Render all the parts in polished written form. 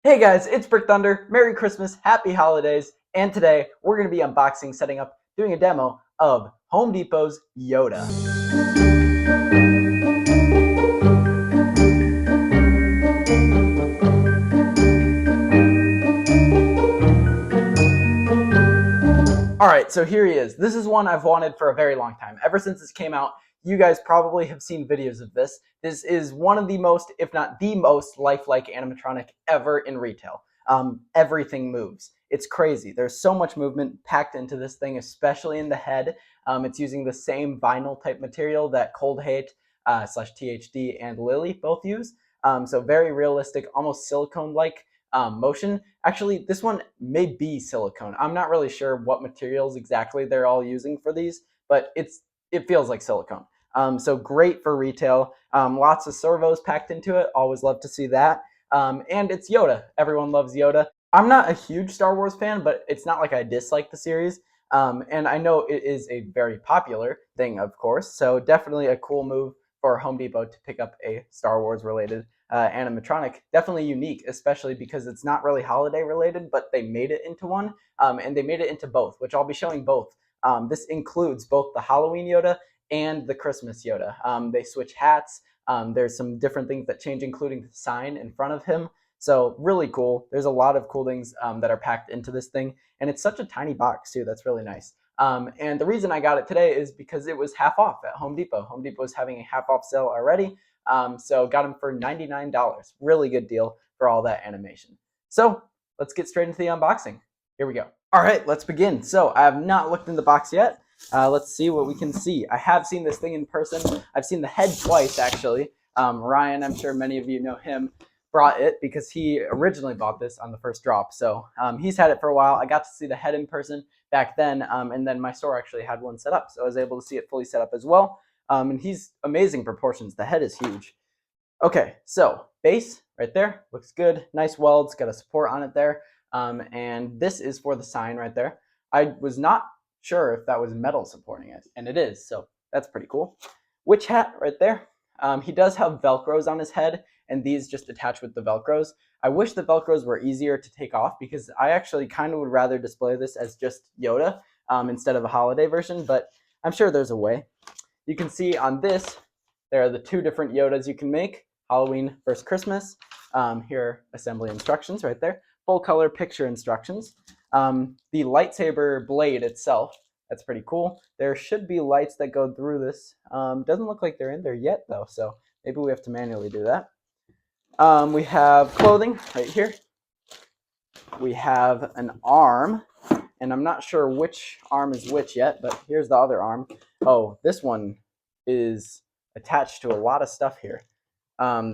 Hey guys, it's Brick Thunder. Merry Christmas, Happy Holidays, and today we're going to be unboxing, setting up, doing a demo of Home Depot's Yoda. Alright, so here he is. This is one I've wanted for a very long time. Ever since this came out, you guys probably have seen videos of this. This is one of the most, if not the most, lifelike animatronic ever in retail. Everything moves. It's crazy. There's so much movement packed into this thing, especially in the head. It's using the same vinyl type material that Cold Hate slash THD and Lily both use. So very realistic, almost silicone-like motion. Actually, this one may be silicone. I'm not really sure what materials exactly they're all using for these, but it feels like silicone. So great for retail. Lots of servos packed into it. Always love to see that. And it's Yoda. Everyone loves Yoda. I'm not a huge Star Wars fan, but it's not like I dislike the series. And I know it is a very popular thing, of course. So definitely a cool move for Home Depot to pick up a Star Wars related animatronic. Definitely unique, especially because it's not really holiday related, but they made it into one, and they made it into both, which I'll be showing both. This includes both the Halloween Yoda and the Christmas Yoda. They switch hats. There's some different things that change, including the sign in front of him. So really cool. There's a lot of cool things that are packed into this thing, and it's such a tiny box too. That's really nice. And the reason I got it today is because it was half off at Home Depot. Home Depot is having a half off sale already. So got them for $99. Really good deal for all that animation. So let's get straight into the unboxing. Here we go. All right, let's begin. So I have not looked in the box yet. Let's see what we can see. I have seen this thing in person. I've seen the head twice, actually. Ryan, I'm sure many of you know him, brought it because he originally bought this on the first drop. So he's had it for a while. I got to see the head in person back then, and then my store actually had one set up. So I was able to see it fully set up as well. And he's amazing proportions. The head is huge. Okay, so base right there looks good. Nice welds, got a support on it there. And this is for the sign right there. I was not sure if that was metal supporting it, and it is, so that's pretty cool. Witch hat right there. He does have Velcros on his head, and these just attach with the Velcros. I wish the Velcros were easier to take off because I actually kind of would rather display this as just Yoda instead of a holiday version, but I'm sure there's a way. You can see on this, there are the two different Yodas you can make, Halloween versus Christmas. Here are assembly instructions right there. Full color picture instructions. The lightsaber blade itself, that's pretty cool. There should be lights that go through this. Doesn't look like they're in there yet though, so maybe we have to manually do that. We have clothing right here. We have an arm, and I'm not sure which arm is which yet, but here's the other arm. Oh, this one is attached to a lot of stuff here.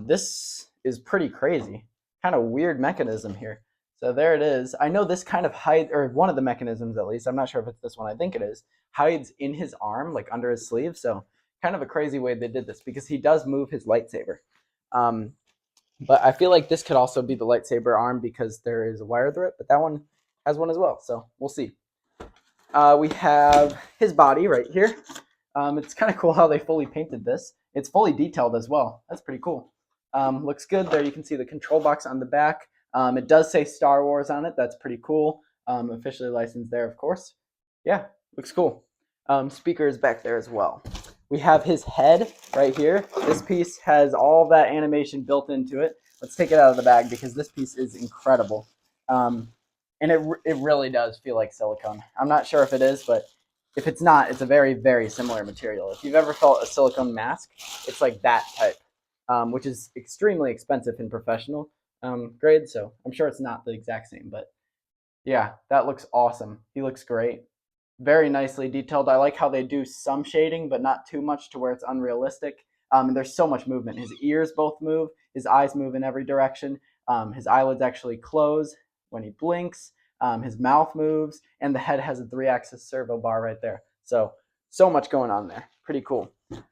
This is pretty crazy. Kind of weird mechanism here. So there it is. I know this kind of hides, or one of the mechanisms at least, I'm not sure if it's this one, I think it is, hides in his arm, like under his sleeve. So kind of a crazy way they did this because he does move his lightsaber. But I feel like this could also be the lightsaber arm because there is a wire through it, but that one has one as well. So we'll see. We have his body right here. It's kind of cool how they fully painted this. It's fully detailed as well. That's pretty cool. Looks good. There you can see the control box on the back. It does say Star Wars on it. That's pretty cool. Officially licensed there, of course. Yeah, looks cool. Speakers back there as well. We have his head right here. This piece has all that animation built into it. Let's take it out of the bag because this piece is incredible. And it really does feel like silicone. I'm not sure if it is, but if it's not, it's a very, very similar material. If you've ever felt a silicone mask, it's like that type, which is extremely expensive in professional grade, so I'm sure it's not the exact same, but yeah, that looks awesome. He looks great. Very nicely detailed. I like how they do some shading, but not too much to where it's unrealistic. And there's so much movement. His ears both move. His eyes move in every direction. His eyelids actually close when he blinks. His mouth moves, and the head has a 3-axis servo bar right there. So much going on there. Pretty cool.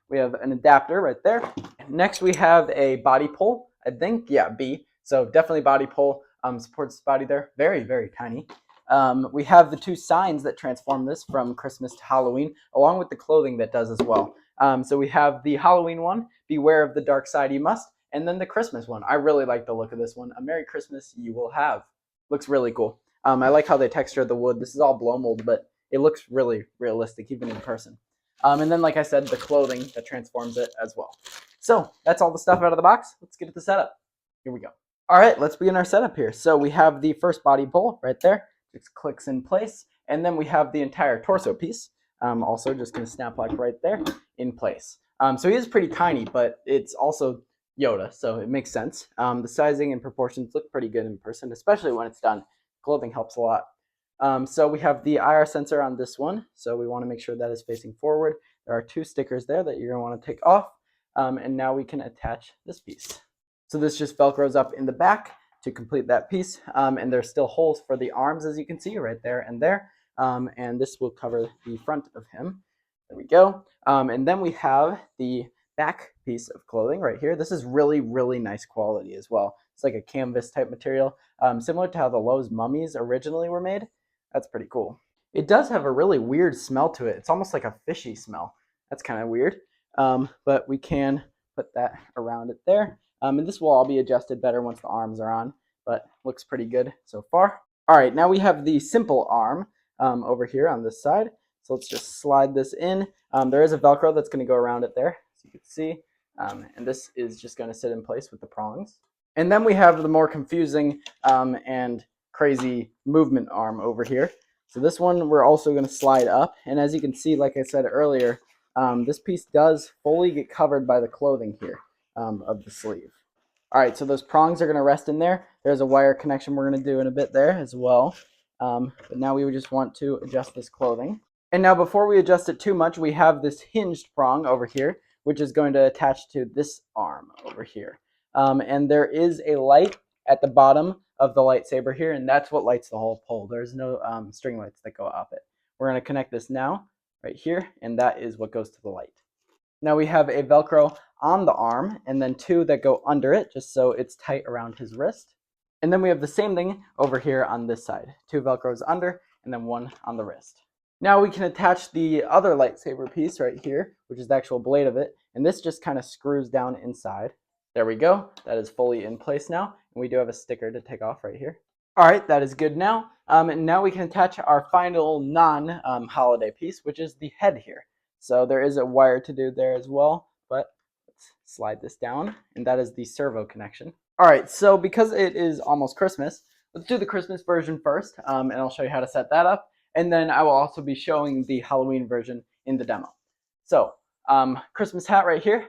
We have an adapter right there. Next, we have a body pull. I think, yeah, B. So definitely body pull. Supports the body there. Very, very tiny. We have the two signs that transform this from Christmas to Halloween, along with the clothing that does as well. So we have the Halloween one, beware of the dark side you must, And then the Christmas one. I really like the look of this one. A Merry Christmas you will have. Looks really cool. I like how they texture the wood. This is all blow mold, but it looks really realistic even in person. And then, like I said, the clothing that transforms it as well. So that's all the stuff out of the box. Let's get to the setup. Here we go. All right, let's begin our setup here. So we have the first body pole right there. Just clicks in place. And then we have the entire torso piece. Also just going to snap like right there in place. So he is pretty tiny, but it's also Yoda, so it makes sense. The sizing and proportions look pretty good in person, especially when it's done. Clothing helps a lot. So we have the IR sensor on this one, so we want to make sure that is facing forward. There are 2 stickers there that you're going to want to take off, and now we can attach this piece. So this just Velcros up in the back to complete that piece, and there's still holes for the arms, as you can see, right there and there, and this will cover the front of him. There we go. And then we have the back piece of clothing right here. This is really, really nice quality as well. It's like a canvas type material, similar to how the Lowe's mummies originally were made. That's pretty cool. It does have a really weird smell to it. It's almost like a fishy smell. That's kind of weird. But we can put that around it there. And this will all be adjusted better once the arms are on, but looks pretty good so far. All right, now we have the simple arm over here on this side. So let's just slide this in. There is a Velcro that's going to go around it there, as you can see. And this is just going to sit in place with the prongs. And then we have the more confusing and crazy movement arm over here. So this one we're also going to slide up. And as you can see, like I said earlier, this piece does fully get covered by the clothing here of the sleeve. All right, so those prongs are going to rest in there. There's a wire connection we're going to do in a bit there as well. But now we would just want to adjust this clothing. And now before we adjust it too much, we have this hinged prong over here, which is going to attach to this arm over here. And there is a light at the bottom of the lightsaber here, and that's what lights the whole pole. There's no string lights that go up it. We're going to connect this now right here, and that is what goes to the light. Now we have a Velcro on the arm, and then 2 that go under it, just so it's tight around his wrist. And then we have the same thing over here on this side. 2 Velcros under, and then 1 on the wrist. Now we can attach the other lightsaber piece right here, which is the actual blade of it, and this just kind of screws down inside. There we go. That is fully in place now, and we do have a sticker to take off right here. All right, that is good now. And now we can attach our final non-holiday piece, which is the head here. So there is a wire to do there as well, but let's slide this down, and that is the servo connection. All right, so because it is almost Christmas, let's do the Christmas version first, and I'll show you how to set that up. And then I will also be showing the Halloween version in the demo. So Christmas hat right here,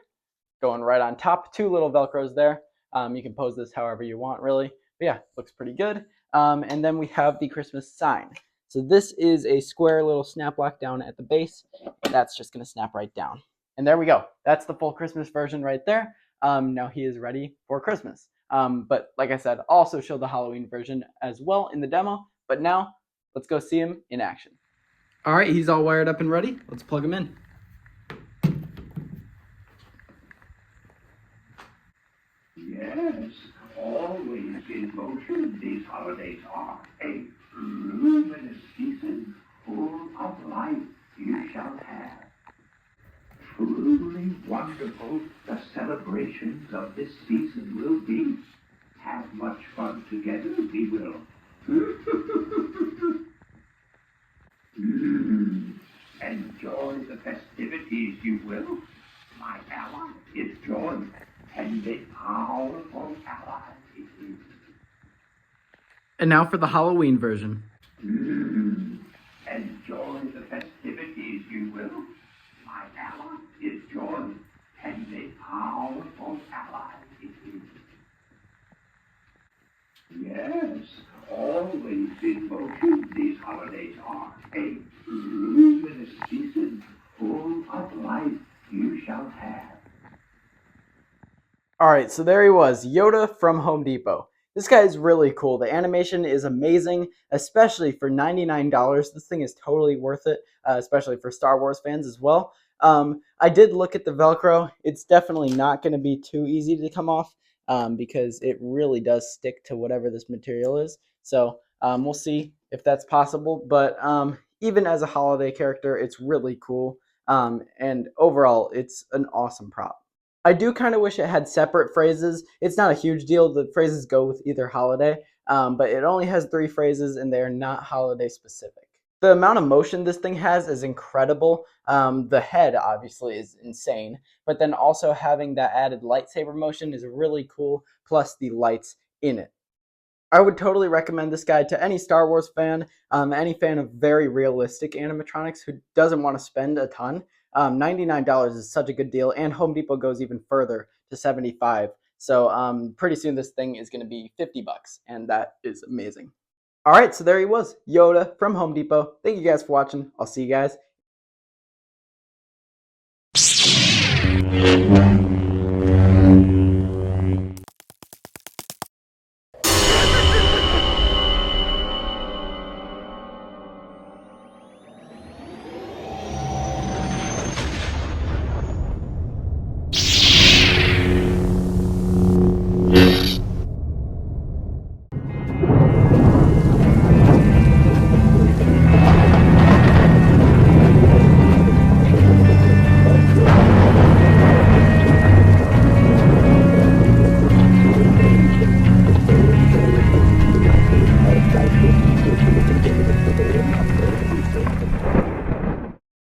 going right on top. 2 little Velcros there. You can pose this however you want, really. But yeah, looks pretty good. And then we have the Christmas sign. So this is a square little snap lock down at the base. That's just going to snap right down. And there we go. That's the full Christmas version right there. Now he is ready for Christmas. But like I said, I'll also show the Halloween version as well in the demo. But now, let's go see him in action. All right, he's all wired up and ready. Let's plug him in. Yes, always in motion, these holidays are a luminous season full of life you shall have. Truly wonderful the celebrations of this season will be. Have much fun together, we will. Enjoy the festivities, you will. My ally is joy, and a powerful ally it is. And now for the Halloween version. Enjoy the festivities, you will. My ally is joy, and a powerful ally it is. Yes, always in motion, these holidays are a luminous season full of life you shall have. All right, so there he was, Yoda from Home Depot. This guy is really cool. The animation is amazing, especially for $99. This thing is totally worth it, especially for Star Wars fans as well. I did look at the Velcro. It's definitely not going to be too easy to come off because it really does stick to whatever this material is. So we'll see if that's possible. But even as a holiday character, it's really cool. And overall, it's an awesome prop. I do kind of wish it had separate phrases. It's not a huge deal. The phrases go with either holiday, but it only has 3 phrases and they're not holiday specific. The amount of motion this thing has is incredible. The head obviously is insane, but then also having that added lightsaber motion is really cool, plus the lights in it. I would totally recommend this guy to any Star Wars fan, any fan of very realistic animatronics who doesn't want to spend a ton. $99 is such a good deal, and Home Depot goes even further to 75. So pretty soon this thing is going to be 50 bucks, and that is amazing. All right, so there he was, Yoda from Home Depot. Thank you guys for watching. I'll see you guys